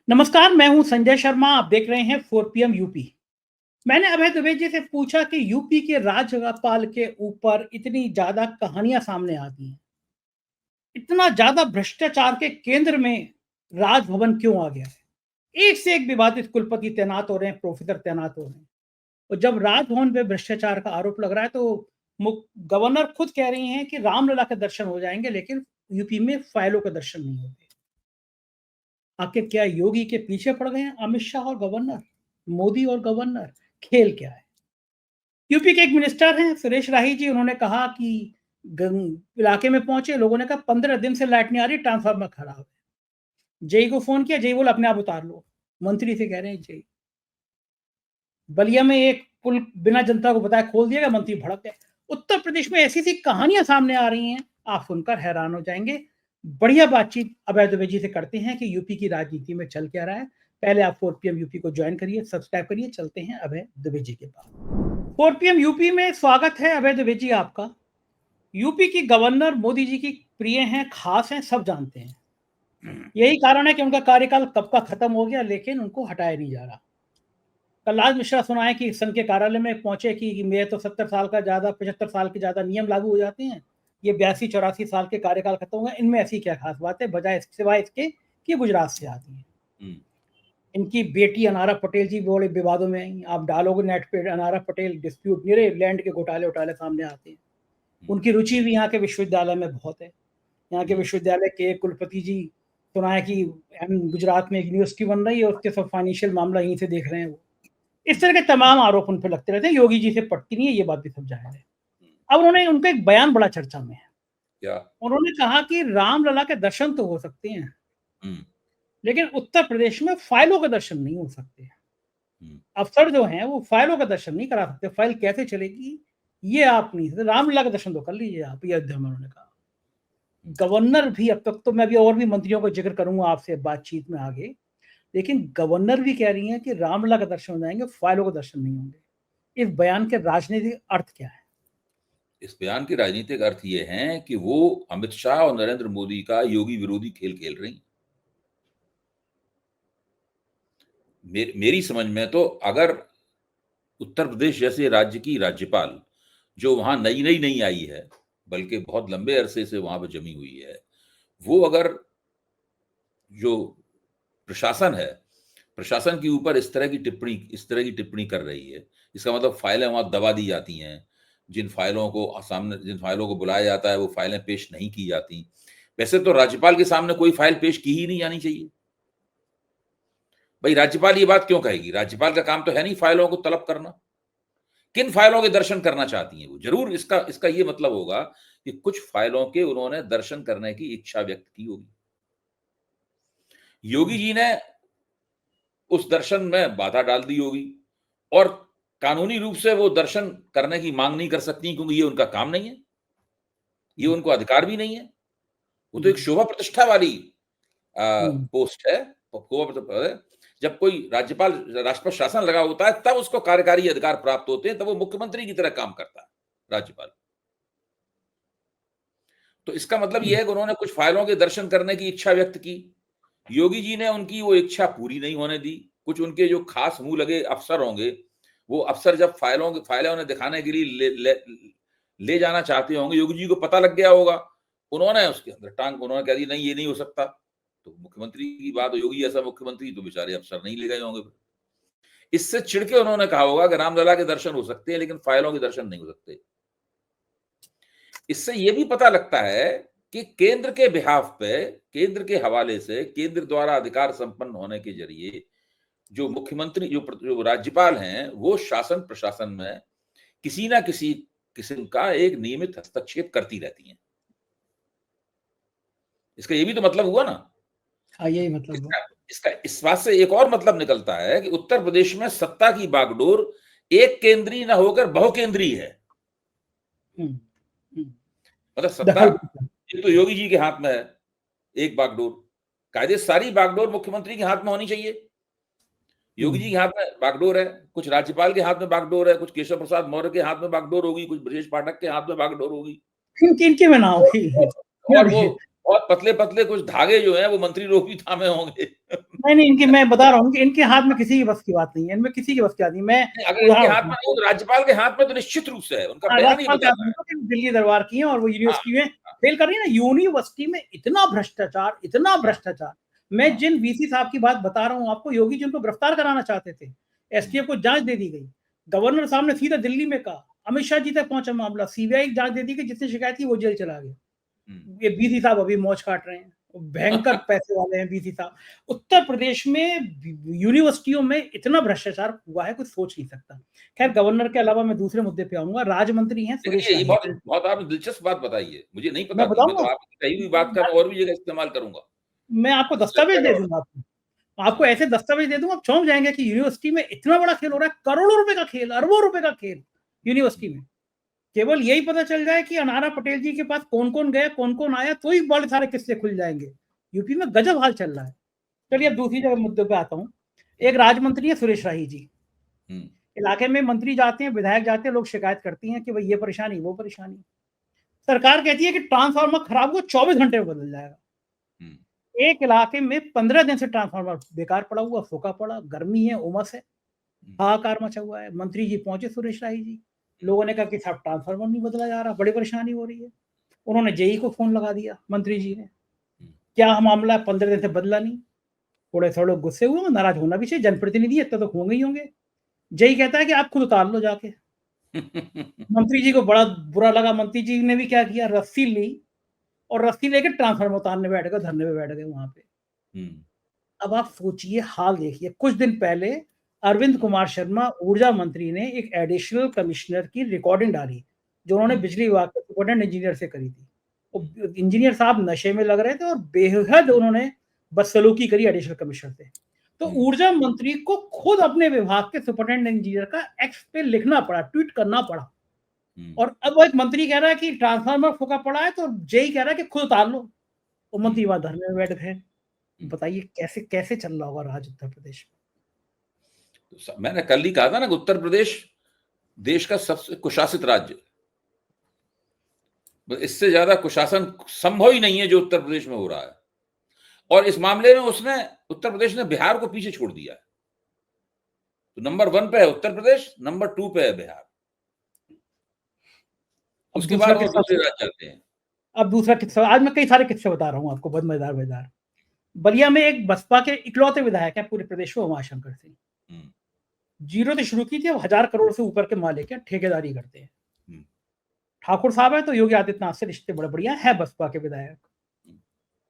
नमस्कार, मैं हूं संजय शर्मा। आप देख रहे हैं 4 PM यूपी। मैंने अभय दुबे जी से पूछा कि यूपी के राज्यपाल के ऊपर इतनी ज्यादा कहानियां सामने आती हैं, इतना ज्यादा भ्रष्टाचार के केंद्र में राजभवन क्यों आ गया है। एक से एक विवादित कुलपति तैनात हो रहे हैं, प्रोफेसर तैनात हो रहे हैं। और जब राजभवन पे भ्रष्टाचार का आरोप लग रहा है तो गवर्नर खुद कह रही हैं कि रामलला के दर्शन हो जाएंगे, लेकिन यूपी में फाइलों के दर्शन नहीं होते। आखिर क्या योगी के पीछे पड़ गए हैं अमित शाह और गवर्नर, मोदी और गवर्नर? खेल क्या है? यूपी के एक मिनिस्टर हैं सुरेश राही जी, उन्होंने कहा कि इलाके में पहुंचे लोगों ने कहा 15 दिन से लाइट नहीं आ रही, ट्रांसफार्मर खराब है। जेई को फोन किया, जेई बोला अपने आप उतार लो। मंत्री से कह रहे हैं जेई। बलिया में एक पुल बिना जनता को बताए खोल दिया गया, मंत्री भड़क गए। उत्तर प्रदेश में ऐसी सी कहानियां सामने आ रही हैं, आप सुनकर हैरान हो जाएंगे। बढ़िया बातचीत अभय दुबे जी से करते हैं कि यूपी की राजनीति में चल क्या रहा है। पहले आप 4 PM यूपी को ज्वाइन करिए, सब्सक्राइब करिए। चलते हैं अभय दुबे जी के पास। 4 PM यूपी में स्वागत है अभय दुबे जी आपका। यूपी की गवर्नर मोदी जी की प्रिय हैं, खास हैं, सब जानते हैं। यही कारण है कि उनका कार्यकाल कब का खत्म हो गया, लेकिन उनको हटाया नहीं जा रहा। कलराज मिश्रा सुनाए कि संघ के कार्यालय में पहुंचे कि मेरे तो 70 साल का ज्यादा, 75 साल के ज्यादा नियम लागू हो जाते हैं, ये 82-84 साल के कार्यकाल खत्म हो गए, इनमें ऐसी क्या खास बात है, बजाय सिवाय इसके कि गुजरात से आती है। इनकी बेटी अनारा पटेल जी बड़े विवादों में आई। आप डालोगे नेट पे अनारा पटेल डिस्प्यूट, मेरे लैंड के घोटाले उटाले सामने आते हैं। उनकी रुचि भी यहाँ के विश्वविद्यालय में बहुत है। यहाँ के विश्वविद्यालय के कुलपति जी सुना है कि गुजरात में एक यूनिवर्सिटी बन रही है, उसके सब फाइनेंशियल मामला यहीं से देख रहे हैं वो। इस तरह के तमाम आरोप उन पर लगते रहते हैं। योगी जी से पटती नहीं है, ये बात भी सब जाहिर है। अब उन्होंने उनका एक बयान बड़ा चर्चा में है। क्या? उन्होंने कहा कि रामलला के दर्शन तो हो सकते हैं, लेकिन उत्तर प्रदेश में फाइलों के दर्शन नहीं हो सकते। अफसर जो हैं वो फाइलों का दर्शन नहीं करा सकते। फाइल कैसे चलेगी ये आप नहीं सकते। रामलला का दर्शन तो कर लीजिए आप, ये अयोध्या में उन्होंने कहा। गवर्नर भी, अब तक तो मैं भी और भी मंत्रियों का जिक्र करूंगा आपसे बातचीत में आगे, लेकिन गवर्नर भी कह रही हैं कि रामलला का दर्शन हो जाएंगे, फाइलों का दर्शन नहीं होंगे। इस बयान के राजनीतिक अर्थ क्या है? इस बयान के राजनीतिक अर्थ ये हैं कि वो अमित शाह और नरेंद्र मोदी का योगी विरोधी खेल खेल रही हैं। मेरी समझ में तो अगर उत्तर प्रदेश जैसे राज्य की राज्यपाल, जो वहां नई नई नहीं आई है बल्कि बहुत लंबे अरसे से वहां पर जमी हुई है, वो अगर जो प्रशासन है, प्रशासन के ऊपर इस तरह की टिप्पणी कर रही है, इसका मतलब फाइलें वहां दबा दी जाती हैं। जिन फाइलों को बुलाया जाता है वो फाइलें पेश नहीं की जाती। वैसे तो राज्यपाल के सामने कोई फाइल पेश की ही नहीं जानी चाहिए। भाई राज्यपाल ये बात क्यों कहेगी? राज्यपाल का काम तो है नहीं फाइलों को तलब करना। किन फाइलों के दर्शन करना चाहती हैं वो? जरूर इसका इसका ये मतलब होगा कि कुछ फाइलों के उन्होंने दर्शन करने की इच्छा व्यक्त की होगी। योगी जी ने उस दर्शन में बाधा डाल दी होगी और कानूनी रूप से वो दर्शन करने की मांग नहीं कर सकती, क्योंकि ये उनका काम नहीं है, ये उनको अधिकार भी नहीं है। वो तो एक शोभा प्रतिष्ठा वाली पोस्ट है। जब कोई राज्यपाल, राष्ट्रपति शासन लगा होता है तब उसको कार्यकारी अधिकार प्राप्त होते हैं, तब वो मुख्यमंत्री की तरह काम करता है राज्यपाल। तो इसका मतलब यह है कि उन्होंने कुछ फाइलों के दर्शन करने की इच्छा व्यक्त की। योगी जी ने उनकी वो इच्छा पूरी नहीं होने दी। कुछ उनके जो खास मुंह लगे अफसर होंगे, वो अफसर जब फाइलें उन्हें दिखाने के लिए ले जाना चाहते होंगे, योगी जी को पता लग गया होगा, उन्होंने उसके अंदर उन्होंने कह दी नहीं ये नहीं हो सकता। तो मुख्यमंत्री की बात, योगी ऐसा मुख्यमंत्री तो बेचारे अफसर नहीं ले गए होंगे। इससे चिढ़ के उन्होंने कहा होगा कि रामलला के दर्शन हो सकते हैं लेकिन फाइलों के दर्शन नहीं हो सकते। इससे यह भी पता लगता है कि केंद्र के बिहाफ पे, केंद्र के हवाले से, केंद्र द्वारा अधिकार संपन्न होने के जरिए जो मुख्यमंत्री, जो राज्यपाल हैं, वो शासन प्रशासन में किसी ना किसी किस्म का एक नियमित हस्तक्षेप करती रहती हैं। इसका ये भी तो मतलब हुआ ना। हाँ, यही मतलब हुआ। इसका इस बात से एक और मतलब निकलता है कि उत्तर प्रदेश में सत्ता की बागडोर एक केंद्रीय न होकर बहुकेंद्रीय है। मतलब सत्ता ये तो योगी जी के हाथ में है एक बागडोर, कायदे सारी बागडोर मुख्यमंत्री के हाथ में होनी चाहिए। योगी जी के हाथ में बागडोर है, कुछ राज्यपाल के हाथ में बागडोर है, कुछ केशव प्रसाद मौर्य के हाथ में बागडोर होगी, कुछ ब्रजेश पाठक के हाथ में बागडोर होगी। किनके में ना होगी। और वो बहुत पतले पतले कुछ धागे जो हैं वो मंत्री लोग भी थामे होंगे। नहीं, इनकी मैं बता रहा हूँ कि इनके हाथ में किसी की बस की बात नहीं है, इनमें किसी की बस की बात नहीं। मैं अगर इनके उदाहरण हाथ में नहीं हो तो राज्यपाल के हाथ में तो निश्चित रूप से है, उनका बयान ही राज्यपाल क्या बताता है। दिल्ली दरबार की है और वो हाँ, यूनिवर्सिटी में हाँ, फेल कर रही है ना। यूनिवर्सिटी में इतना हाँ, भ्रष्टाचार। मैं हाँ, जिन वीसी साहब की बात बता रहा हूँ आपको, योगी जी उनको गिरफ्तार कराना चाहते थे, हम्म, एसटीएफ को जांच दे दी गई। गवर्नर साहब ने सीधा दिल्ली में कहा, अमित शाह जी तक पहुंचा मामला, सीबीआई जांच दे दी गई, जिसने शिकायत की वो जेल चला गया। हम्म। ये बीसी साहब अभी मौज काट रहे हैं, भयंकर पैसे वाले हैं बीसी साहब। उत्तर प्रदेश में यूनिवर्सिटियों में इतना भ्रष्टाचार हुआ है कुछ सोच नहीं सकता। खैर, गवर्नर के अलावा मैं दूसरे मुद्दे पे आऊंगा। राज्य मंत्री हैं सुरेश देखिए, ये राही बहुत जी। बहुत आपने दिलचस्प बात बताई है, मुझे नहीं पता मैं थी। मैं तो बताऊंगा, आपकी कही हुई बात का मैं और भी जगह इस्तेमाल करूंगा। मैं आपको इससे अच्छा दस्तावेज दे क्या दूंगा। आपको हाँ, ऐसे दस्तावेज दे दूंगा, आप चौंक जाएंगे कि यूनिवर्सिटी में इतना बड़ा खेल हो रहा है, करोड़ों रुपए का खेल, अरबों रुपए का खेल यूनिवर्सिटी में। केवल यही पता चल जाए कि अनारा पटेल जी के पास कौन कौन गया, कौन कौन आया, तो ही बड़े सारे किस्से खुल जाएंगे। यूपी में गजब हाल चल रहा है। चलिए अब दूसरी जगह मुद्दे पे आता हूँ। एक राज्य मंत्री है सुरेश राही जी। हम्म, इलाके में मंत्री जाते हैं, विधायक जाते हैं, लोग शिकायत करती हैं कि भाई ये परेशानी वो परेशानी। सरकार कहती है कि ट्रांसफार्मर खराब हुआ 24 घंटे में बदल जाएगा। हम्म, एक इलाके में 15 दिन से ट्रांसफार्मर बेकार पड़ा हुआ, सूखा पड़ा, गर्मी है, उमस है, हम्म, हाहाकार मचा हुआ है। मंत्री जी पहुंचे सुरेश राही जी, लोगों ने कहा कि साहब ट्रांसफार्मर नहीं बदला जा रहा, बड़ी परेशानी हो रही है। उन्होंने जेई को फोन लगा दिया, मंत्री जी ने, हम्म, क्या मामला है, 15 दिन से बदला नहीं। थोड़े थोड़े लोग गुस्से हुए, नाराज होना भी चाहिए, जनप्रतिनिधि इतना तो होंगे ही होंगे। जेई कहता है कि आप खुद उतार लो जाके। मंत्री जी को बड़ा बुरा लगा, मंत्री जी ने भी क्या किया, रस्सी ली और रस्सी लेके ट्रांसफार्मर उतारने बैठ गए, धरने पे बैठ गए वहां पे। हम्म, अब आप सोचिए, हाल देखिए। कुछ दिन पहले अरविंद कुमार शर्मा ऊर्जा मंत्री ने एक एडिशनल कमिश्नर की रिकॉर्डिंग डाली, जो उन्होंने बिजली विभाग के सुपरिटेंडेंट इंजीनियर से करी थी। इंजीनियर साहब नशे में लग रहे थे और बेहद उन्होंने बदसलूकी करी एडिशनल कमिश्नर से। तो ऊर्जा मंत्री को खुद अपने विभाग के सुपरिटेंडेंट इंजीनियर का एक्स पे लिखना पड़ा, ट्वीट करना पड़ा। और अब वो एक मंत्री कह रहा है कि ट्रांसफार्मर फूका पड़ा है, तो जेई कह रहा है कि खुद उतार लो। वो मंत्री वहां धरने में बैठ गए। बताइए कैसे कैसे चल रहा होगा राज उत्तर प्रदेश तो मैंने कल ही कहा था ना कि उत्तर प्रदेश देश का सबसे कुशासित राज्य, इससे ज्यादा कुशासन संभव ही नहीं है जो उत्तर प्रदेश में हो रहा है। और इस मामले में उसने उत्तर प्रदेश ने बिहार को पीछे छोड़ दिया है। तो नंबर 1 पे है उत्तर प्रदेश, नंबर 2 पे है बिहार। अब उसके दूसरा बाद और किस्सा दूसरे राज्य आते हैं। अब दूसरा किस्सा, आज मैं कई सारे किस्से बता रहा हूँ आपको, बहुत मजेदार मजेदार। बलिया में एक बसपा के इकलौते विधायक है पूरे प्रदेश में, उमाशंकर सिंह। हम्म, जीरो से शुरू की थी, अब 1000 करोड़ से ऊपर के मालिक है, ठेकेदारी करते हैं। हम्म, ठाकुर साहब है तो योगी आदित्यनाथ से रिश्ते बड़े बढ़िया है, बसपा के विधायक।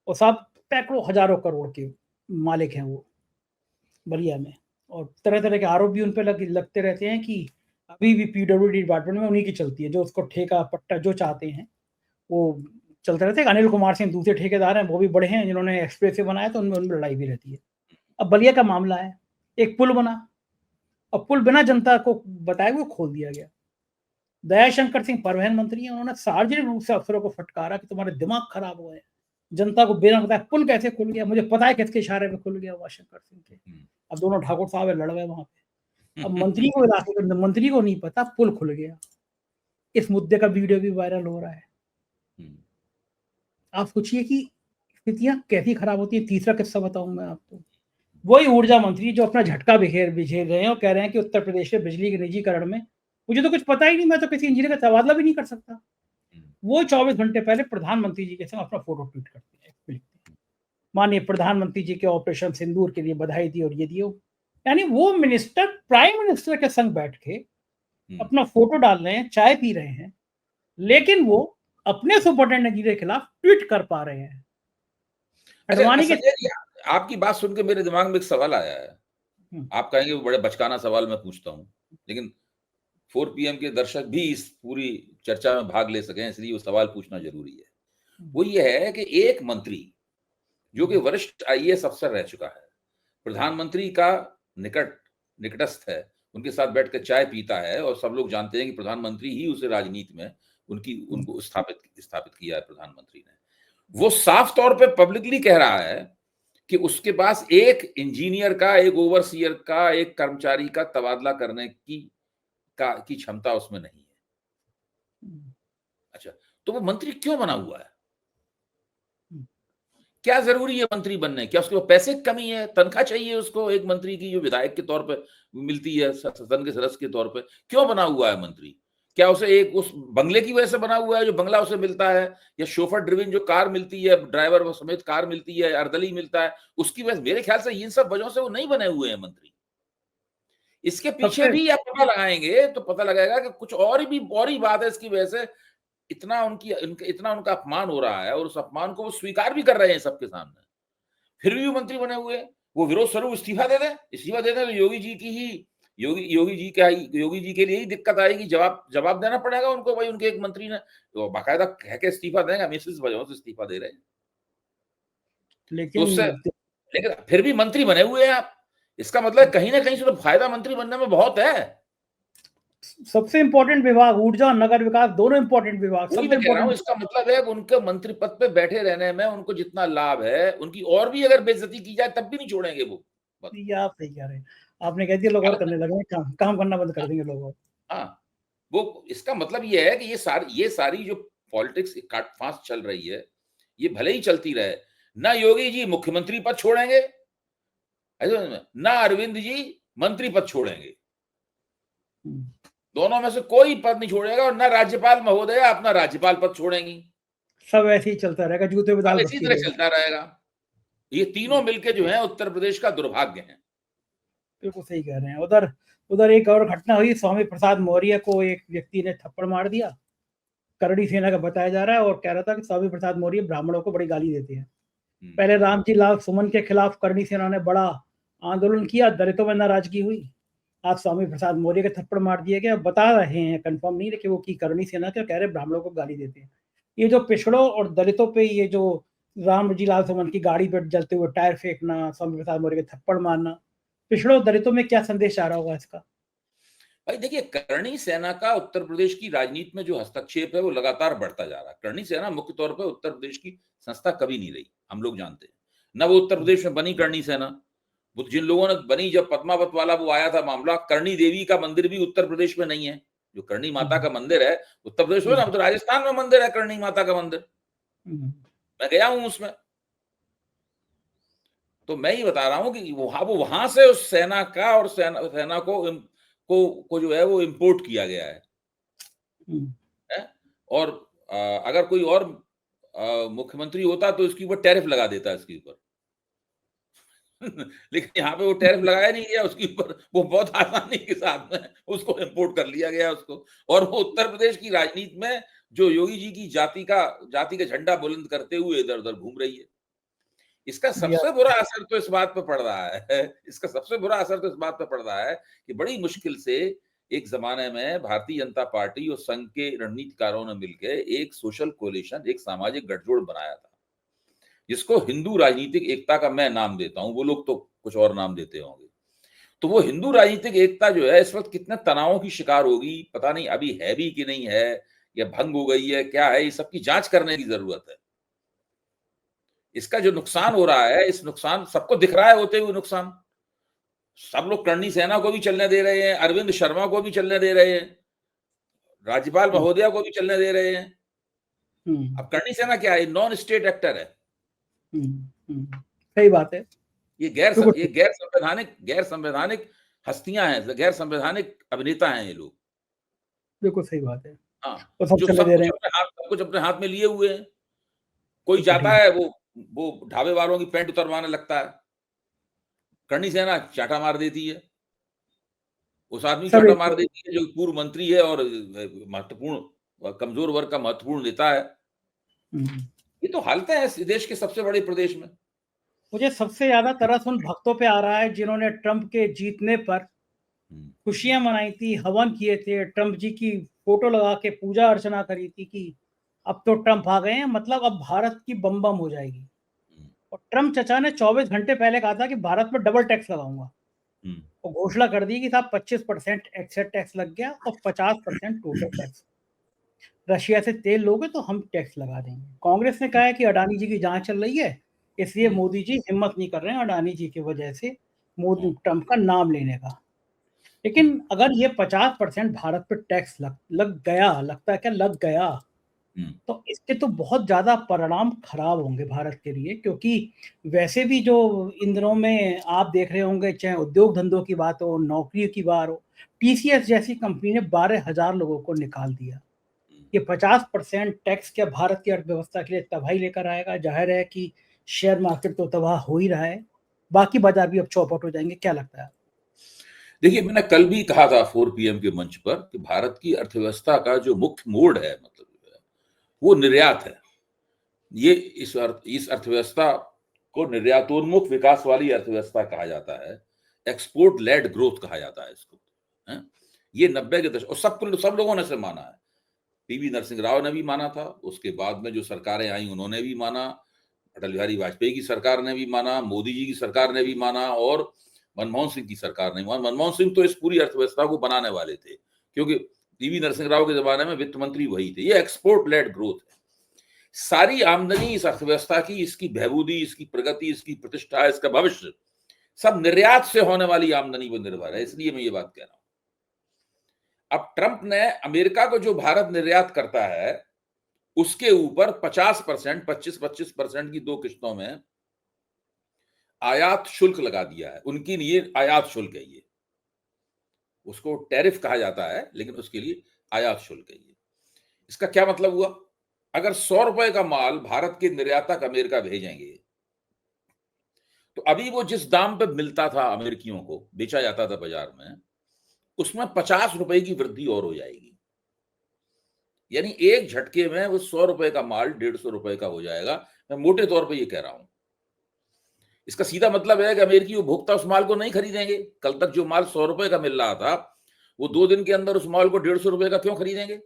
और साहब सैकड़ों हजारों करोड़ के मालिक हैं वो बलिया में। और तरह तरह के आरोप भी उन पर लगते रहते हैं कि अभी भी पीडब्ल्यूडी डिपार्टमेंट में उन्हीं की चलती है, जो उसको ठेका पट्टा जो चाहते हैं वो चलते रहते हैं। अनिल कुमार सिंह दूसरे ठेकेदार हैं, वो भी बड़े हैं, जिन्होंने एक्सप्रेस बनाया, तो उनमें लड़ाई भी रहती है। अब बलिया का मामला है, एक पुल बना, अब पुल बिना जनता को बताए हुए खोल दिया गया। दयाशंकर सिंह परिवहन मंत्री हैं, उन्होंने सार्वजनिक रूप से अफसरों को फटकारा कि तुम्हारे दिमाग खराब हुए हैं, जनता को बिना बताए पुल कैसे खुल गया, मुझे पता है किसके इशारे पे खुल गया, हुआ शंकर सिंह के। अब दोनों ठाकुर साहब लड़ गए वहां पे। अब मंत्री को इलाके के अंदर, मंत्री को नहीं पता पुल खुल गया। इस मुद्दे का वीडियो भी वायरल हो रहा है। आप सोचिए कि स्थितियां कैसी खराब होती है। तीसरा किस्सा बताऊं मैं आपको। वही ऊर्जा मंत्री जो अपना झटका बिखेर बिखेर रहे हैं और कह रहे हैं कि उत्तर प्रदेश में बिजली के निजीकरण में मुझे तो कुछ पता ही नहीं, मैं तो किसी इंजीनियर का तबादला भी नहीं कर सकता। वो 24 घंटे पहले प्रधानमंत्री जी के संग अपना फोटो ट्वीट करते हैं, माननीय प्रधानमंत्री जी के ऑपरेशन सिंदूर के लिए बधाई दी और ये दियो। यानी वो मिनिस्टर प्राइम मिनिस्टर के संग बैठ के अपना फोटो डाल रहे हैं, चाय पी रहे हैं, लेकिन वो अपने सुपरिटेंडेंट इंजीनियर के खिलाफ ट्वीट कर पा रहे हैं। अच्छा अडवाणी के संजय जी, आपकी बात सुन के मेरे दिमाग में एक सवाल आया है। आप कहेंगे वो बड़े बचकाना सवाल मैं पूछता हूँ, लेकिन 4 पीएम के दर्शक भी इस पूरी चर्चा में भाग ले सकें, इसलिए वो सवाल पूछना जरूरी है। वो ये है कि एक मंत्री जो कि वरिष्ठ आईएएस अफसर रह चुका है, प्रधानमंत्री का निकटस्थ है, उनके साथ बैठकर चाय पीता है, और सब लोग जानते हैं कि प्रधानमंत्री ही उसे राजनीति में उनको स्थापित स्थापित किया है प्रधानमंत्री ने। वो साफ तौर पे पब्लिकली कह रहा है कि उसके पास एक इंजीनियर का, एक ओवरसीयर का, एक कर्मचारी का तबादला करने की क्षमता उसमें नहीं है। अच्छा, तो वो मंत्री क्यों बना हुआ है? क्या जरूरी है मंत्री बनने? क्या उसके पास पैसे की कमी है? तनख्वाह चाहिए उसको एक मंत्री की जो विधायक के तौर पे मिलती है, सदन के सदस्य के तौर पे? क्यों बना हुआ है मंत्री? क्या उसे एक उस बंगले की वजह से बना हुआ है जो बंगला उसे मिलता है, या शोफर ड्रिवन जो कार मिलती है, ड्राइवर वो समेत कार मिलती है, अर्दली मिलता है, उसकी वजह? मेरे ख्याल से इन सब वजहों से वो नहीं बने हुए हैं मंत्री। इसके पीछे सबसे भी आप पता लगाएंगे तो पता लगेगा कि कुछ और ही बात है इसकी वजह से इतना उनका अपमान हो रहा है, और उस अपमान को वो स्वीकार भी कर रहे हैं सबके सामने। फिर भी वो मंत्री बने हुए हैं। वो विरोध स्वरूप इस्तीफा दे दें तो योगी जी के लिए ही दिक्कत आएगी। जवाब देना पड़ेगा उनको, भाई उनके एक मंत्री ने तो बाकायदा कह के इस्तीफा देंगे, हम इस वजह से इस्तीफा दे रहे हैं। तो उससे, लेकिन लेकिन फिर भी मंत्री बने हुए हैं आप। इसका मतलब कहीं ना कहीं से तो फायदा मंत्री बनने में बहुत है। सबसे इंपॉर्टेंट विभाग ऊर्जा और नगर विकास, दोनों इंपॉर्टेंट विभाग, वही सबसे मैं कह रहा हूं, इंपॉर्टेंट। इसका मतलब है कि उनके मंत्री पद पे बैठे रहने में उनको जितना लाभ है, उनकी और भी अगर बेइज्जती की जाए तब भी नहीं छोड़ेंगे वो। ये आप सही कह रहे हैं। आपने कह दिया लोग और करने लगे, काम करना बंद कर देंगे लोग। हाँ, वो इसका मतलब ये है कि ये सारी जो पॉलिटिक्स काट फांस चल रही है, ये भले ही चलती रहे, ना योगी जी मुख्यमंत्री पद छोड़ेंगे, ना अरविंद जी मंत्री पद छोड़ेंगे। दोनों में से कोई पद नहीं छोड़ेगा, और ना राज्यपाल महोदय अपना राज्यपाल पद छोड़ेंगी। सब ऐसे ही चलता रहेगा, जूते में दाल अब इसी बत्ती तरह रहेगी। चलता रहेगा। ये तीनों मिलके जो है उत्तर प्रदेश का दुर्भाग्य है। बिल्कुल सही कह रहे हैं। उधर उधर एक और घटना हुई, स्वामी प्रसाद मौर्य को एक व्यक्ति ने थप्पड़ मार दिया, करणी सेना का बताया जा रहा है, और कह रहा था कि स्वामी प्रसाद मौर्य ब्राह्मणों को बड़ी गाली देते हैं। पहले रामजी लाल सुमन के खिलाफ करणी सेना ने बड़ा आंदोलन किया, दलितों में नाराजगी हुई। आज स्वामी प्रसाद मौर्य के थप्पड़ मार दिए गए। बता रहे हैं, कंफर्म नहीं लेकिन वो की करणी सेना के, कह रहे ब्राह्मणों को गाली देते हैं। ये जो पिछड़ों और दलितों पे ये जो रामजी लाल सुमन की गाड़ी पर जलते हुए टायर फेंकना, स्वामी प्रसाद मौर्य के थप्पड़ मारना, पिछड़ों दलितों में क्या संदेश आ रहा होगा इसका? भाई देखिए, करणी सेना का उत्तर प्रदेश की राजनीति में जो हस्तक्षेप है वो लगातार बढ़ता जा रहा है। करणी सेना मुख्य तौर पर उत्तर प्रदेश की संस्था कभी नहीं रही, हम लोग जानते हैं। न वो उत्तर प्रदेश में बनी करणी सेना, वो जिन लोगों ने बनी, जब पद्मावत वाला वो आया था मामला, करणी देवी का मंदिर भी उत्तर प्रदेश में नहीं है। जो करणी माता का मंदिर है उत्तर प्रदेश में ना, तो राजस्थान में मंदिर है करणी माता का मंदिर, मैं गया हूं उसमें। तो मैं ही बता रहा हूं कि वो वहां से उस सेना का और सेना को जो है वो इंपोर्ट किया गया है। और अगर कोई और मुख्यमंत्री होता तो इसके ऊपर टैरिफ लगा देता इसके ऊपर। लेकिन यहाँ पे वो टैरिफ लगाया नहीं गया उसके ऊपर, वो बहुत आसानी के साथ में उसको इंपोर्ट कर लिया गया उसको। और वो उत्तर प्रदेश की राजनीति में जो योगी जी की जाति का झंडा बुलंद करते हुए इधर उधर घूम रही है। इसका सबसे बुरा असर तो इस बात पे पड़ रहा है, इसका सबसे बुरा असर तो इस बात पे पड़ रहा है कि बड़ी मुश्किल से एक जमाने में भारतीय जनता पार्टी और संघ के रणनीतिकारों ने मिलकर एक सोशल कोलिशन, एक सामाजिक गठजोड़ बनाया था, जिसको हिंदू राजनीतिक एकता का मैं नाम देता हूं, वो लोग तो कुछ और नाम देते होंगे। तो वो हिंदू राजनीतिक एकता जो है इस वक्त कितने तनावों की शिकार होगी पता नहीं, अभी है भी कि नहीं है, या भंग हो गई है, क्या है, इस सब की जांच करने की जरूरत है। इसका जो नुकसान हो रहा है, इस नुकसान सबको दिख रहा है होते हुए नुकसान। सब लोग करणी सेना को भी चलने दे रहे हैं, अरविंद शर्मा को भी चलने दे रहे हैं, राज्यपाल महोदया को भी चलने दे रहे हैं। अब करणी सेना क्या है? नॉन स्टेट एक्टर है। सही बात है। ये गैर संवैधानिक हस्तियां हैं, गैर संवैधानिक अभिनेता हैं ये लोग। बिल्कुल सही बात है। हाँ, तो सब जो चलने दे रहे हैं। सब कुछ अपने हाथ में लिए हुए हैं। कोई जाता है वो ढाबे वालों की पैंट उतरवाने लगता है, करणी सेना चाटा मार देती है। उस आदमी चाटा मार देती है जो पूर्व मंत्री है और महत्वपूर्ण कमजोर वर्ग का महत्वपूर्ण नेता है। ये तो हालत है इस देश के सबसे बड़े प्रदेश में। मुझे सबसे ज्यादा तरस उन भक्तों पे आ रहा है जिन्होंने ट्रंप के जीतने पर खुशियां मनाई थी, हवन किए थे, ट्रंप जी की फोटो लगा के पूजा अर्चना करी थी कि अब तो ट्रंप आ गए हैं, मतलब अब भारत की बम बम हो जाएगी। और ट्रंप चचा ने 24 घंटे पहले कहा था कि भारत में डबल टैक्स लगाऊंगा, और घोषणा कर दी कि साहब 25% एक्सेस टैक्स लग गया और 50% टोटल टैक्स। रशिया से तेल लोगे तो हम टैक्स लगा देंगे। कांग्रेस ने कहा है कि अडानी जी की जांच चल रही है, इसलिए मोदी जी हिम्मत नहीं कर रहे हैं अडानी जी की वजह से मोदी ट्रंप का नाम लेने का। लेकिन अगर ये 50% भारत पर टैक्स लग गया, लगता है क्या लग गया, तो इसके तो बहुत ज़्यादा परिणाम खराब होंगे भारत के लिए, क्योंकि वैसे भी जो इन दिनों में आप देख रहे होंगे, चाहे उद्योग धंधों की बात हो, नौकरियों की बात हो, टीसीएस जैसी कंपनी ने 12,000 लोगों को निकाल दिया। ये 50% टैक्स क्या भारत की अर्थव्यवस्था के लिए तबाही लेकर आएगा? जाहिर है कि शेयर मार्केट तो तबाह हो ही रहा है, बाकी बाजार भी अब चौपट हो जाएंगे। क्या लगता है? देखिए, मैंने कल भी कहा था 4 पीएम के मंच पर कि भारत की अर्थव्यवस्था का जो मुख्य मोड़ है, मतलब वो निर्यात है। ये इस अर्थव्यवस्था को निर्यातोन्मुख विकास वाली अर्थव्यवस्था कहा जाता है, एक्सपोर्ट लेड ग्रोथ कहा जाता है इसको, है? ये 90 के दशक और सब लोगों ने इसे माना है। पीवी नरसिंह राव ने भी माना था, उसके बाद में जो सरकारें आई उन्होंने भी माना, अटल बिहारी वाजपेयी की सरकार ने भी माना, मोदी जी की सरकार ने भी माना और मनमोहन सिंह की सरकार ने माना। मनमोहन सिंह तो इस पूरी अर्थव्यवस्था को बनाने वाले थे, क्योंकि पीवी नरसिंह राव के जमाने में वित्त मंत्री वही थे। ये एक्सपोर्ट लेड ग्रोथ है। सारी आमदनी इस अर्थव्यवस्था की, इसकी बहबूदी, इसकी प्रगति, इसकी प्रतिष्ठा, इसका भविष्य सब निर्यात से होने वाली आमदनी पर निर्भर है। इसलिए मैं ये बात कह रहा हूं। अब ट्रंप ने अमेरिका को जो भारत निर्यात करता है उसके ऊपर 50%, 25-25% की 2 किश्तों में आयात शुल्क लगा दिया है। उनकी लिए आयात शुल्क है ये, उसको टैरिफ कहा जाता है, लेकिन उसके लिए आयात शुल्क है ये। इसका क्या मतलब हुआ? अगर 100 रुपए का माल भारत के निर्यातक अमेरिका भेजेंगे, तो अभी वो जिस दाम पे मिलता था अमेरिकियों को, बेचा जाता था बाजार में, उसमें 50 रुपए की वृद्धि और हो जाएगी। यानी एक झटके में वो 100 रुपए का माल 150 रुपए का हो जाएगा। मैं मोटे तौर पे ये कह रहा हूं। इसका सीधा मतलब है कि अमेरिकी उपभोक्ता उस माल को नहीं खरीदेंगे। कल तक जो माल 100 रुपए का मिल रहा था, वो 2 दिन के अंदर उस माल को 150 रुपए का क्यों खरीदेंगे?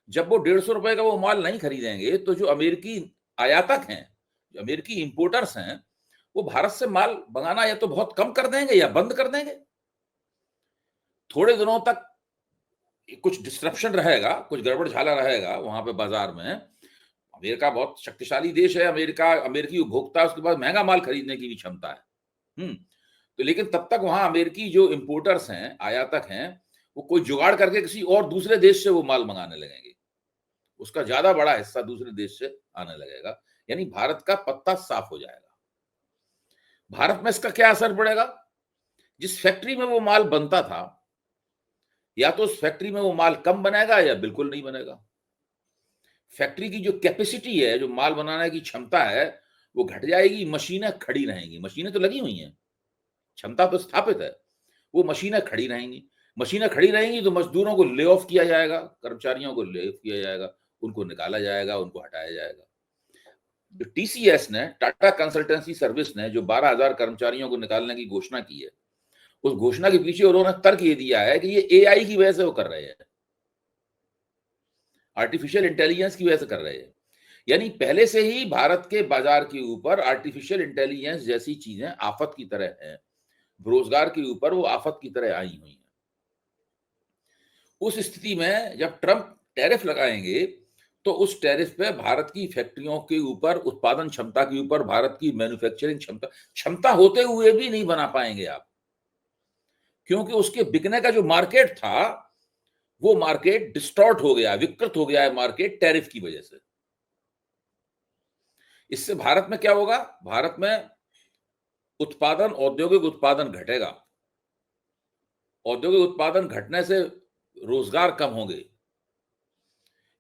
जब वो 150 रुपए का वो माल नहीं खरीदेंगे, तो जो अमेरिकी आयातक हैं, जो अमेरिकी इंपोर्टर्स हैं, वो भारत से माल मंगाना या तो बहुत कम कर देंगे या बंद कर देंगे। थोड़े दिनों तक कुछ डिस्ट्रप्शन रहेगा, कुछ गड़बड़ झाला रहेगा वहां पे बाजार में। अमेरिका बहुत शक्तिशाली देश है। अमेरिकी उपभोक्ता, उसके बाद महंगा माल खरीदने की भी क्षमता है। तो लेकिन तब तक वहां अमेरिकी जो इंपोर्टर्स हैं, आयातक हैं, वो कोई जुगाड़ करके किसी और दूसरे देश से वो माल मंगाने लगेंगे। उसका ज्यादा बड़ा हिस्सा दूसरे देश से आने लगेगा। यानी भारत का पत्ता साफ हो जाएगा। भारत में इसका क्या असर पड़ेगा? जिस फैक्ट्री में वो माल बनता था, या तो उस फैक्ट्री में वो माल कम बनेगा या बिल्कुल नहीं बनेगा। फैक्ट्री की जो कैपेसिटी है, जो माल बनाने की क्षमता है, वो घट जाएगी। मशीनें खड़ी रहेंगी। मशीनें तो लगी हुई हैं, क्षमता तो स्थापित है, वो मशीनें खड़ी रहेंगी। मशीनें खड़ी रहेंगी तो मजदूरों को ले ऑफ किया जाएगा, कर्मचारियों को ले ऑफ किया जाएगा, उनको निकाला जाएगा, उनको हटाया जाएगा। तो टीसीएस ने, टाटा कंसल्टेंसी सर्विस ने, जो 12,000 कर्मचारियों को निकालने की घोषणा की है, उस घोषणा के पीछे उन्होंने तर्क ये दिया है कि ये एआई की वजह से वो कर रहे हैं, आर्टिफिशियल इंटेलिजेंस की वजह से कर रहे हैं। यानी पहले से ही भारत के बाजार के ऊपर आर्टिफिशियल इंटेलिजेंस जैसी चीजें आफत की तरह हैं। रोजगार के ऊपर वो आफत की तरह आई हुई हैं। उस स्थिति में जब ट्रंप टैरिफ लगाएंगे, तो उस टैरिफ पे भारत की फैक्ट्रियों के ऊपर, उत्पादन क्षमता के ऊपर, भारत की मैन्युफैक्चरिंग क्षमता होते हुए भी नहीं बना पाएंगे आप, क्योंकि उसके बिकने का जो मार्केट था, वो मार्केट डिस्टॉर्ट हो गया, विकृत हो गया है मार्केट टैरिफ की वजह से। इससे भारत में क्या होगा? भारत में उत्पादन, औद्योगिक उत्पादन घटेगा। औद्योगिक उत्पादन घटने से रोजगार कम होंगे।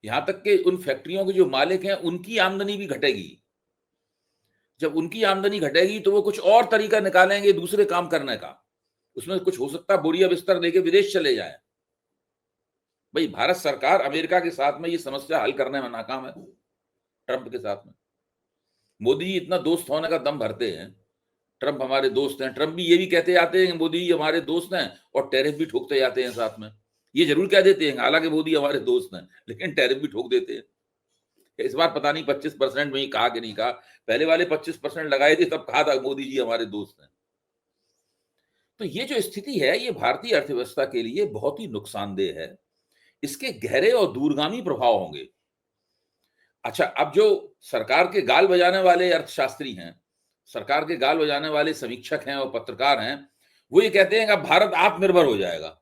यहां तक कि उन फैक्ट्रियों के जो मालिक हैं, उनकी आमदनी भी घटेगी। जब उनकी आमदनी घटेगी तो वो कुछ और तरीका निकालेंगे दूसरे काम करने का। उसमें कुछ हो सकता है बोरिया बिस्तर लेके विदेश चले जाएं। भाई, भारत सरकार अमेरिका के साथ में ये समस्या हल करने में नाकाम है, ट्रंप के साथ में। मोदी जी इतना दोस्त होने का दम भरते हैं, ट्रंप हमारे दोस्त हैं, ट्रंप भी ये भी कहते जाते हैं कि मोदी जी हमारे दोस्त हैं, और टैरिफ भी ठोकते जाते हैं साथ में। ये जरूर कह देते हैं हालांकि मोदी हमारे दोस्त हैं, लेकिन टैरिफ भी ठोक देते हैं। इस बार पता नहीं 25% में ही कहा कि नहीं कहा। पहले वाले 25% लगाए थे, तब कहा था मोदी जी हमारे दोस्त हैं। तो ये जो स्थिति है, ये भारतीय अर्थव्यवस्था के लिए बहुत ही नुकसानदेह है। इसके गहरे और दूरगामी प्रभाव होंगे। अच्छा, अब जो सरकार के गाल बजाने वाले अर्थशास्त्री हैं, सरकार के गाल बजाने वाले समीक्षक हैं और पत्रकार हैं, वो ये कहते हैं कि अब भारत आत्मनिर्भर हो जाएगा।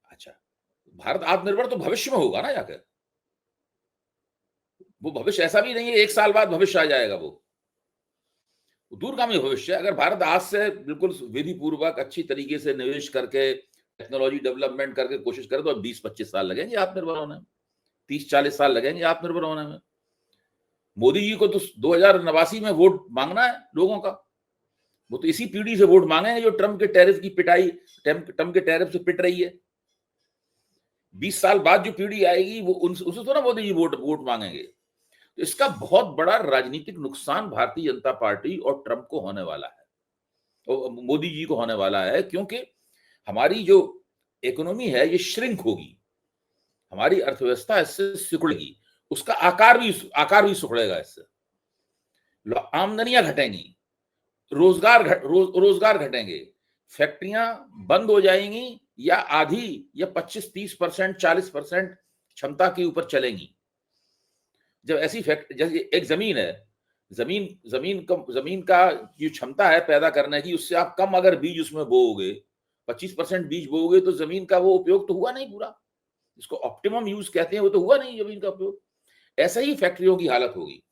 अच्छा, भारत आत्मनिर्भर तो भविष्य में होगा ना जाकर, वो भविष्य ऐसा भी नहीं है 1 साल बाद भविष्य आ जाएगा, वो दूरगामी भविष्य है। अगर भारत आज से बिल्कुल विधि पूर्वक अच्छी तरीके से निवेश करके टेक्नोलॉजी डेवलपमेंट करके कोशिश करे तो 20-25 साल लगेंगे आत्मनिर्भर होने में, 30-40 साल लगेंगे आत्मनिर्भर होने में। मोदी जी को तो 2089 में वोट मांगना है लोगों का, वो तो इसी पीढ़ी से वोट मांगेंगे जो ट्रम्प के टैरिफ की पिटाई, ट्रम्प के टैरिफ से पिट रही है। 20 साल बाद जो पीढ़ी आएगी वो उनसे तो ना मोदी जी वोट मांगेंगे। तो इसका बहुत बड़ा राजनीतिक नुकसान भारतीय जनता पार्टी और ट्रम्प को होने वाला है, और मोदी जी को होने वाला है, क्योंकि हमारी जो इकोनॉमी है ये श्रिंक होगी, हमारी अर्थव्यवस्था इससे सिकुड़ेगी, उसका आकार भी सिकुड़ेगा, इससे आमदनियां घटेंगी, रोजगार घटेंगे, फैक्ट्रियां बंद हो जाएंगी या आधी या 25-30%, 40% क्षमता के ऊपर चलेंगी। जब ऐसी जैसे एक जमीन है, जमीन का जो क्षमता है पैदा करने की, उससे आप कम अगर बीज उसमें बोओगे, 25% बीज बोओगे, तो जमीन का वो उपयोग तो हुआ नहीं पूरा, इसको ऑप्टिमम यूज कहते हैं, वो तो हुआ नहीं जमीन का उपयोग। ऐसा ही फैक्ट्रियों की हालत होगी।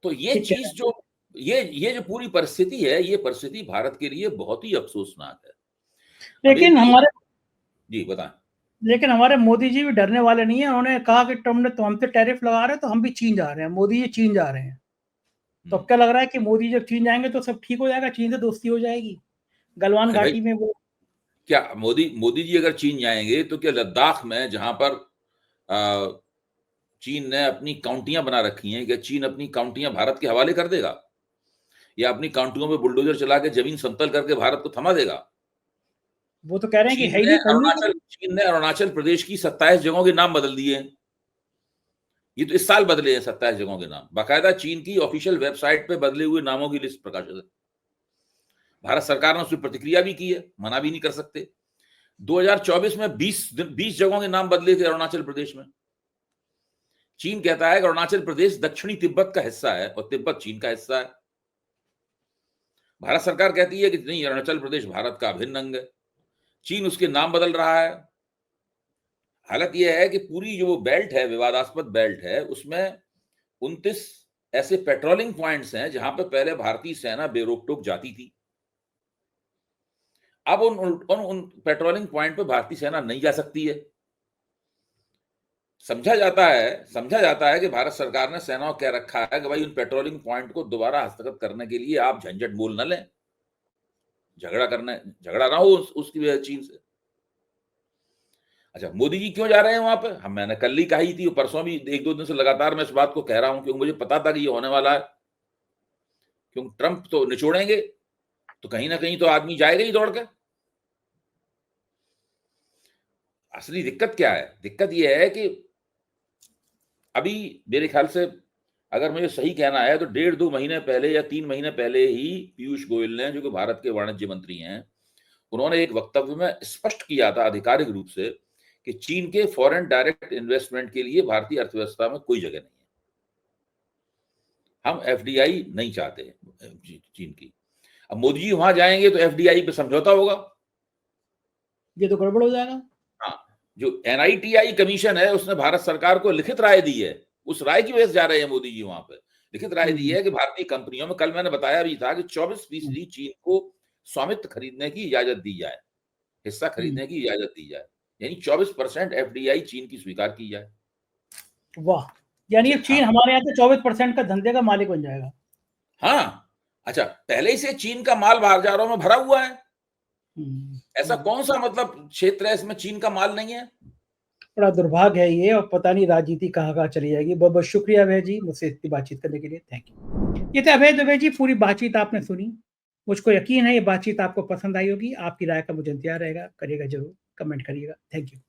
तो ये चीज जो ये जो पूरी परिस्थिति है, ये परिस्थिति भारत के लिए बहुत ही अफसोसनाक है। लेकिन बताएं। लेकिन हमारे मोदी जी भी डरने वाले नहीं है। उन्होंने कहा कि ट्रम्प ने तो हम पे टैरिफ लगा रहे हैं, तो हम भी चीन जा रहे हैं। मोदी जी चीन जा रहे हैं, तो अब क्या लग रहा है कि मोदी जब चीन जाएंगे तो सब ठीक हो जाएगा, चीन से दोस्ती हो जाएगी, गलवान घाटी में। वो क्या मोदी जी अगर चीन जाएंगे तो क्या लद्दाख में, जहां पर चीन ने अपनी काउंटियां बना रखी हैं, क्या चीन अपनी काउंटियां भारत के हवाले कर देगा, या अपनी काउंटियों में बुलडोजर चला के जमीन समतल करके भारत को थमा देगा? वो तो कह रहे हैं कि चीन ने अरुणाचल प्रदेश की 27 जगहों के नाम बदल दिए हैं। ये तो इस साल बदले हैं 27 जगहों के नाम, बाकायदा चीन की ऑफिशियल वेबसाइट पे बदले हुए नामों की लिस्ट प्रकाशित है। भारत सरकार ने उस पर प्रतिक्रिया भी की है, मना भी नहीं कर सकते। 2024 में 20 जगहों के नाम बदले थे अरुणाचल प्रदेश में। चीन कहता है कि अरुणाचल प्रदेश दक्षिणी तिब्बत का हिस्सा है और तिब्बत चीन का हिस्सा है। भारत सरकार कहती है कि नहीं, अरुणाचल प्रदेश भारत का अभिन्न अंग है। चीन उसके नाम बदल रहा है। हालत यह है कि पूरी जो बेल्ट है, विवादास्पद बेल्ट है, उसमें 29 ऐसे पेट्रोलिंग पॉइंट्स हैं जहां पर पहले भारतीय सेना बेरोक टोक जाती थी। अब उन पेट्रोलिंग पॉइंट पर भारतीय सेना नहीं जा सकती है। समझा जाता है कि भारत सरकार ने सेना को कह रखा है कि भाई उन पेट्रोलिंग पॉइंट को दोबारा हस्तगत करने के लिए आप झंझट मोल न लें, झगड़ा ना हो उसकी वजह चीन से। अच्छा, मोदी जी क्यों जा रहे हैं वहां पे? मैंने कल ही कही थी, परसों भी 1-2 दिन से लगातार मैं इस बात को कह रहा हूं, क्योंकि मुझे पता था कि ये होने वाला है। क्योंकि ट्रंप तो निचोड़ेंगे, तो कहीं ना कहीं तो आदमी जाएगा ही दौड़ के। असली दिक्कत क्या है? दिक्कत यह है कि अभी मेरे ख्याल से, अगर मुझे सही कहना है, तो 1.5-2 महीने पहले या 3 महीने पहले ही पीयूष गोयल ने, जो कि भारत के वाणिज्य मंत्री हैं, उन्होंने एक वक्तव्य में स्पष्ट किया था आधिकारिक रूप से कि चीन के फॉरेन डायरेक्ट इन्वेस्टमेंट के लिए भारतीय अर्थव्यवस्था में कोई जगह नहीं है। हम एफडीआई नहीं चाहते चीन की। अब मोदी जी वहां जाएंगे तो एफडीआई पे समझौता होगा, ये तो गड़बड़ हो जाएगा। हाँ, जो एनआईटीआई कमीशन है उसने भारत सरकार को लिखित राय दी है, उस राय की वजह से जा रहे हैं मोदी जी वहां पे। लिखित राय दी है कि भारतीय कंपनियों में, कल मैंने बताया भी था कि 24% चीन को स्वामित्व खरीदने की इजाजत दी जाए, हिस्सा खरीदने की इजाजत दी जाए, यानी 24% एफडीआई चीन की स्वीकार की जाए। वाह, यानी चीन हमारे यहाँ से 24% का धंधे का मालिक बन जाएगा। हाँ, अच्छा, पहले ही से चीन का माल बाजारों में भरा हुआ है। ऐसा कौन सा मतलब क्षेत्र है इसमें चीन का माल नहीं है? बड़ा दुर्भाग्य है ये, और पता नहीं राजनीति कहाँ चली जाएगी। बहुत बहुत शुक्रिया अभय जी, मुझसे इतनी बातचीत करने के लिए। Thank you. ये थे अभय दुबे जी। पूरी बातचीत आपने सुनी, मुझको यकीन है ये बातचीत आपको पसंद आई होगी। आपकी राय का मुझे इंतजार रहेगा, करिएगा जरूर, कमेंट करिएगा। Thank you.